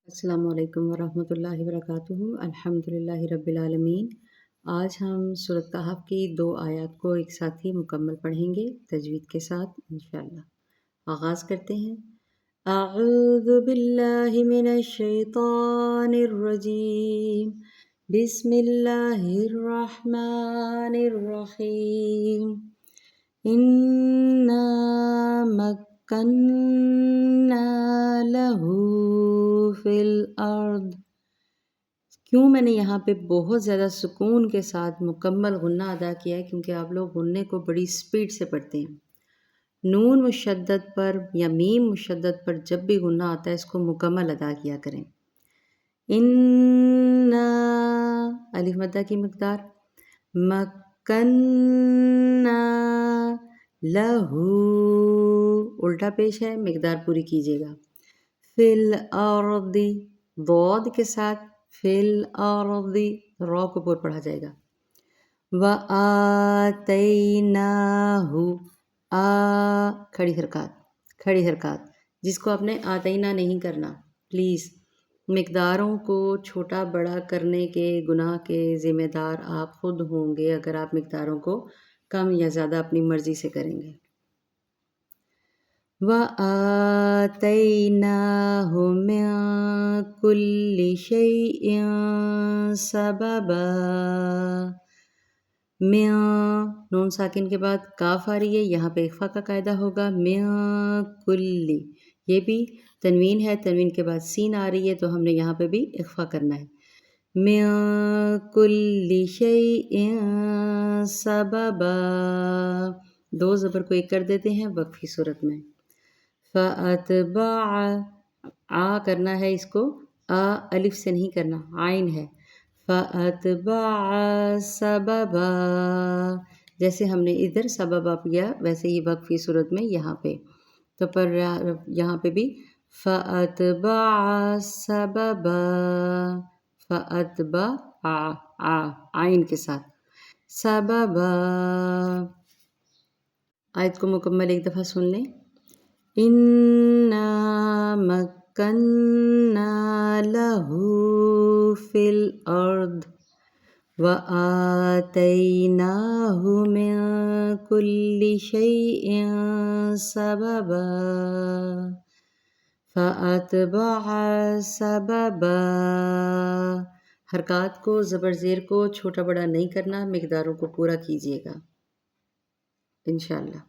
السلام علیکم ورحمۃ اللہ وبرکاتہ۔ الحمدللہ رب العالمین۔ آج ہم سورۃ کہف کی 2 آیات کو ایک ساتھ ہی مکمل پڑھیں گے تجوید کے ساتھ انشاءاللہ۔ آغاز کرتے ہیں۔ اعوذ باللہ من الشیطان الرجیم، بسم اللہ الرحمن الرحیم۔ انا مکنّا لہو فی الارض۔ کیوں میں نے یہاں پہ بہت زیادہ سکون کے ساتھ مکمل غنہ ادا کیا ہے؟ کیونکہ آپ لوگ غنے کو بڑی سپیڈ سے پڑھتے ہیں۔ نون مشدد پر یا میم مشدد پر جب بھی غنہ آتا ہے اس کو مکمل ادا کیا کریں۔ انا الف مدہ کی مقدار، مکنّا لہو الٹا پیش ہے، مقدار پوری کیجیے گا۔ فی الارض ضاد کے ساتھ، فی الارض را کو پر پڑھا جائے گا۔ وآتیناہ کھڑی حرکات جس کو آپ نے آتینہ نہیں کرنا پلیز۔ مقداروں کو چھوٹا بڑا کرنے کے گناہ کے ذمہ دار آپ خود ہوں گے اگر آپ مقداروں کو کم یا زیادہ اپنی مرضی سے کریں گے۔ وَآتَيْنَاهُ مِن كُلِّ شَيْءٍ سَبَبًا۔ من نون ساکن کے بعد کاف آ رہی ہے، یہاں پہ اخفا کا قاعدہ ہوگا۔ من کل، یہ بھی تنوین ہے، تنوین کے بعد سین آ رہی ہے تو ہم نے یہاں پہ بھی اخفا کرنا ہے۔ من کل شیء سببا، 2 زبر کو ایک کر دیتے ہیں وقفی صورت میں۔ فَأَتْبَعَ، آ کرنا ہے اس کو، الف سے نہیں کرنا، عین ہے۔ فَأَتْبَعَ سَبَبًا، جیسے ہم نے ادھر سببا کیا ویسے ہی وقفی صورت میں یہاں پہ، تو پر یہاں پہ بھی فَأَتْبَعَ سَبَبًا، فَأَتْبَعَ عین کے ساتھ سَبَبًا۔ آیت کو مکمل ایک دفعہ سن لیں۔ اِنَّا مَكَّنَّا لَهُ فِي الْأَرْضِ وَآتَيْنَاهُ مِن كُلِّ شَيْءٍ سَبَبًا فَأَتْبَعَ سَبَبًا۔ حرکات کو زبر زیر کو چھوٹا بڑا نہیں کرنا، مقداروں کو پورا کیجیے گا انشاءاللہ۔